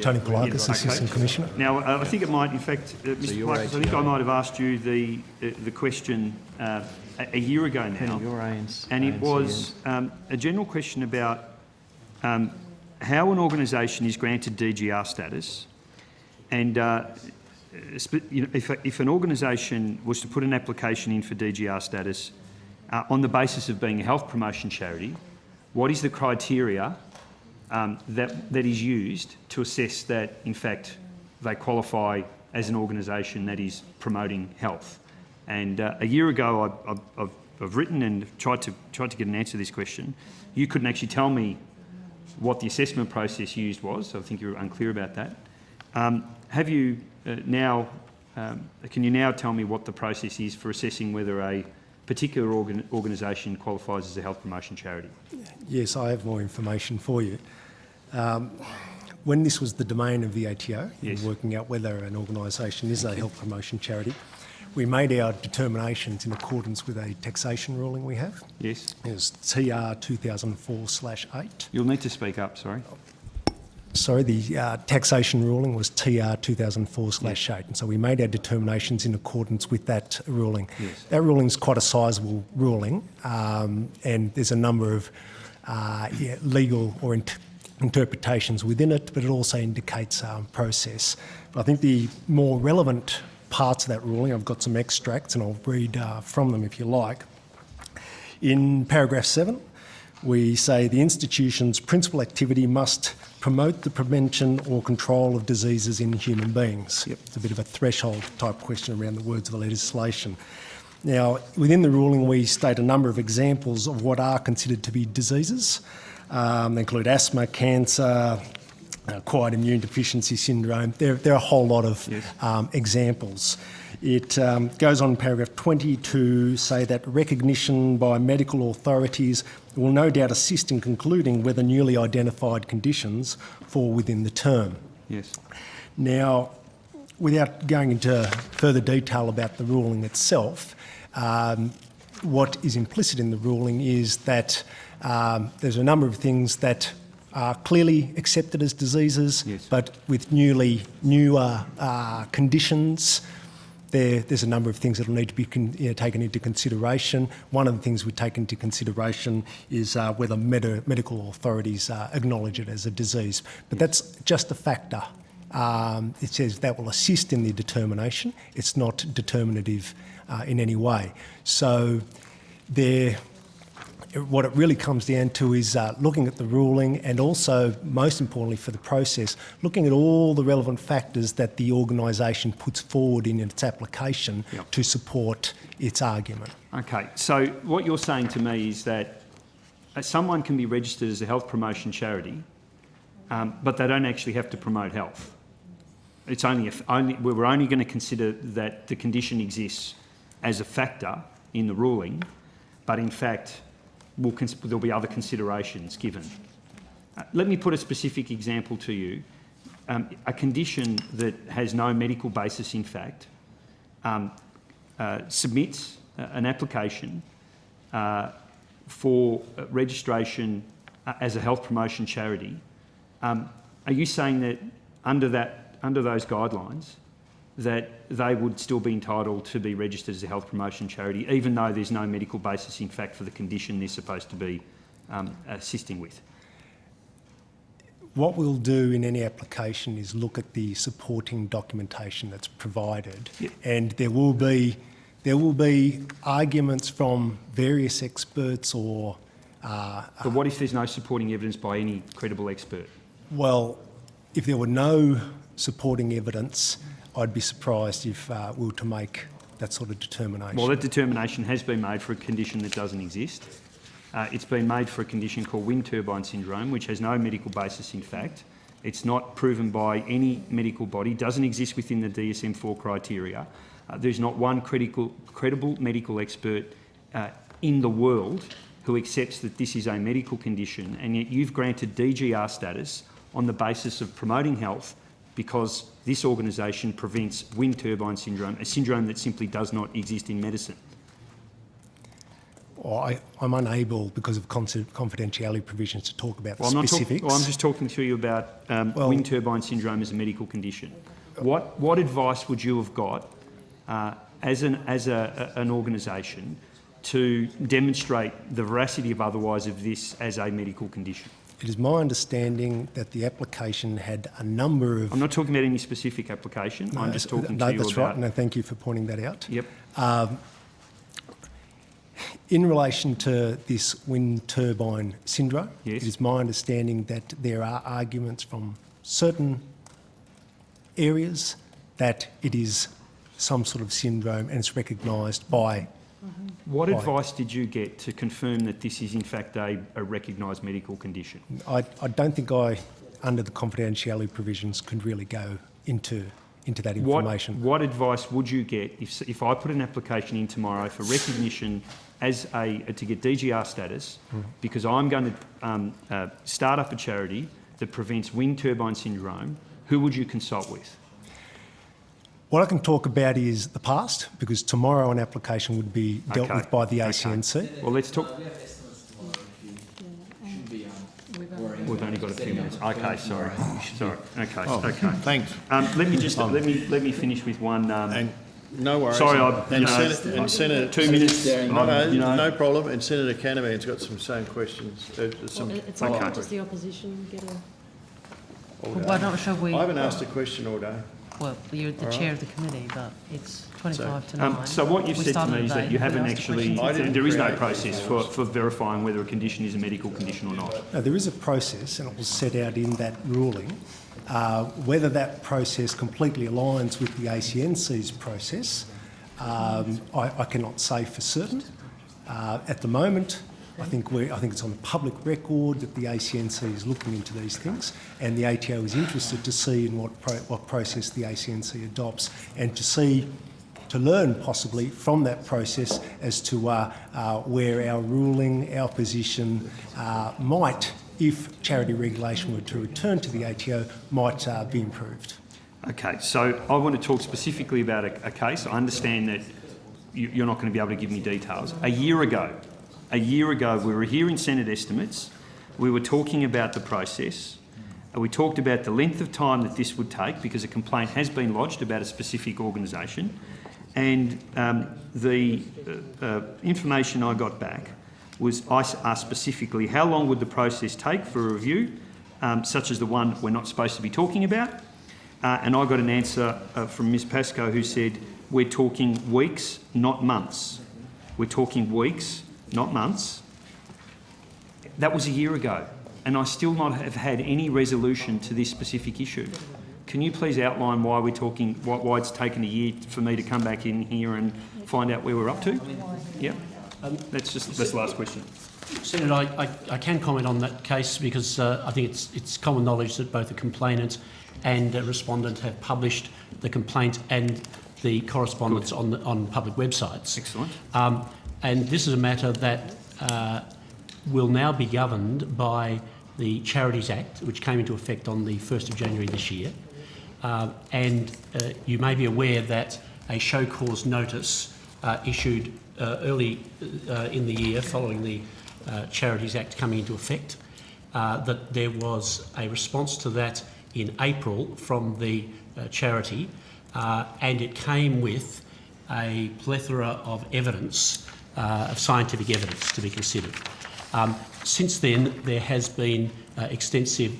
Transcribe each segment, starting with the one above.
Tony Polakis, Assistant Commissioner. Now, I think it might, in fact, Mr. Polakis, I think I might have asked you the question a year ago now, and it was a general question about how an organisation is granted DGR status, and if an organisation was to put an application in for DGR status on the basis of being a health promotion charity, what is the criteria that is used to assess that, in fact, they qualify as an organisation that is promoting health? And a year ago, I've written and tried to get an answer to this question. You couldn't actually tell me what the assessment process used was, so I think you're unclear about that. Have you now? Can you now tell me what the process is for assessing whether a particular organisation qualifies as a health promotion charity? Yes, I have more information for you. When this was the domain of the ATO, yes, in working out whether an organisation is a health promotion charity, we made our determinations in accordance with a taxation ruling we have. Yes. It was TR 2004/8. You'll need to speak up, sorry. Sorry, the taxation ruling was TR 2004/8, and so we made our determinations in accordance with that ruling. Yes. That ruling is quite a sizable ruling, and there's a number of legal or interpretations within it, but it also indicates process. But I think the more relevant parts of that ruling, I've got some extracts and I'll read from them if you like. In paragraph 7, we say the institution's principal activity must promote the prevention or control of diseases in human beings. Yep. It's a bit of a threshold type question around the words of the legislation. Now, within the ruling, we state a number of examples of what are considered to be diseases. They include asthma, cancer, acquired immune deficiency syndrome. There are a whole lot of examples. It goes on in paragraph 20 to say that recognition by medical authorities will no doubt assist in concluding whether newly identified conditions fall within the term. Yes. Now, without going into further detail about the ruling itself, what is implicit in the ruling is that there's a number of things that are clearly accepted as diseases, yes, but with newer conditions, there's a number of things that will need to be taken into consideration. One of the things we take into consideration is whether medical authorities acknowledge it as a disease. But that's just a factor. It says that will assist in the determination. It's not determinative in any way. So what it really comes down to is looking at the ruling and also, most importantly for the process, looking at all the relevant factors that the organisation puts forward in its application, yep, to support its argument. Okay, so what you're saying to me is that someone can be registered as a health promotion charity, but they don't actually have to promote health. It's we're only going to consider that the condition exists as a factor in the ruling, but in fact there'll be other considerations given. Let me put a specific example to you. A condition that has no medical basis in fact submits an application for registration as a health promotion charity. Are you saying that under those guidelines that they would still be entitled to be registered as a health promotion charity, even though there's no medical basis in fact for the condition they're supposed to be assisting with? What we'll do in any application is look at the supporting documentation that's provided, yep, and there will be arguments from various experts or... But what if there's no supporting evidence by any credible expert? Well, if there were no supporting evidence, I'd be surprised if we were to make that sort of determination. Well, that determination has been made for a condition that doesn't exist. It's been made for a condition called wind turbine syndrome, which has no medical basis in fact. It's not proven by any medical body, doesn't exist within the DSM-4 criteria. There's not one credible medical expert in the world who accepts that this is a medical condition, and yet you've granted DGR status on the basis of promoting health because this organisation prevents wind turbine syndrome, a syndrome that simply does not exist in medicine. I'm unable, because of confidentiality provisions, to talk about the Well, specifics. I'm just talking to you about wind turbine syndrome as a medical condition. What advice would you have got as an organisation to demonstrate the veracity of otherwise of this as a medical condition? It is my understanding that the application had a number of... I'm not talking about any specific application. I'm just talking to you that's about... right. No, thank you for pointing that out. Yep. In relation to this wind turbine syndrome, Yes. it is my understanding that there are arguments from certain areas that it is some sort of syndrome and it's recognised by... What advice did you get to confirm that this is in fact a recognised medical condition? I don't think under the confidentiality provisions, could really go into that information. What advice would you get if I put an application in tomorrow for recognition as to get DGR status, because I'm going to start up a charity that prevents wind turbine syndrome? Who would you consult with? What I can talk about is the past, because tomorrow an application would be dealt with by the ACNC. Well, let's talk. We have estimates tomorrow if you shouldn't be worrying. We've only got a few minutes. Okay, sorry. Okay, Oh, okay. thanks. Let me just let me finish with one. And no worries. Sorry, Senator 2 minutes. No problem. And Senator Canavan's got some same questions. Some It's Okay. okay. Does the opposition get a... all Well, day. why not, shall we? I haven't asked a question all day. Well, you're the chair of the committee, but it's 25 to 9. So what you've We said to started me is today. that you haven't Nobody asked a actually, question. there is no process for verifying whether a condition is a medical condition or not. Now, there is a process, and it was set out in that ruling. Whether that process completely aligns with the ACNC's process, I cannot say for certain. At the moment, I think it's on the public record that the ACNC is looking into these things, and the ATO is interested to see in what process the ACNC adopts, and to learn possibly from that process as to where our ruling, our position might, if charity regulation were to return to the ATO, might be improved. Okay, so I want to talk specifically about a case. I understand that you're not going to be able to give me details. A year ago, we were here in Senate estimates. We were talking about the process. We talked about the length of time that this would take, because a complaint has been lodged about a specific organisation. And the information I got back was, I asked specifically, how long would the process take for a review, such as the one we're not supposed to be talking about? And I got an answer from Ms Pascoe, who said, we're talking weeks, not months. We're talking weeks, not months. That was a year ago, and I still not have had any resolution to this specific issue. Can you please outline why we're talking, why it's taken a year for me to come back in here and find out where we're up to? Yeah, that's the last question. Senator, I can comment on that case because I think it's common knowledge that both the complainant and the respondent have published the complaint and the correspondence on public websites. Excellent. And this is a matter that will now be governed by the Charities Act, which came into effect on the 1st of January this year. And you may be aware that a show cause notice issued early in the year following the Charities Act coming into effect, that there was a response to that in April from the charity, and it came with a plethora of evidence, of scientific evidence to be considered. Since then, there has been extensive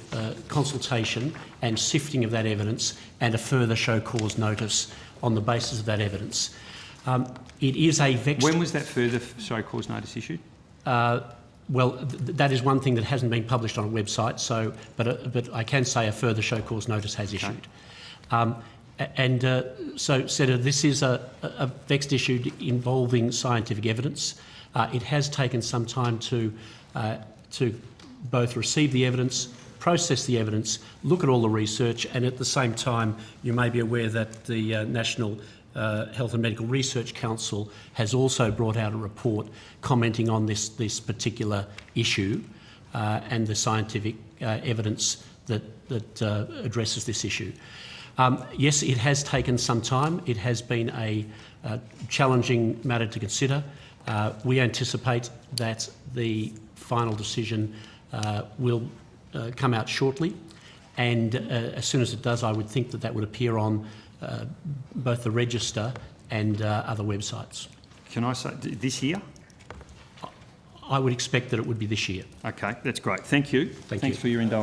consultation and sifting of that evidence and a further show cause notice on the basis of that evidence. It is a vexed... When was that further show cause notice issued? Well, that is one thing that hasn't been published on a website, so, but I can say a further show cause notice has issued. So, Senator, this is a vexed issue involving scientific evidence. It has taken some time to both receive the evidence, process the evidence, look at all the research, and at the same time, you may be aware that the National Health and Medical Research Council has also brought out a report commenting on this particular issue and the scientific evidence that addresses this issue. Yes, it has taken some time. It has been a challenging matter to consider. We anticipate that the final decision will come out shortly, and as soon as it does, I would think that that would appear on both the register and other websites. Can I say this year? I would expect that it would be this year. Okay, that's great. Thank you. Thank Thanks you. for your indulgence.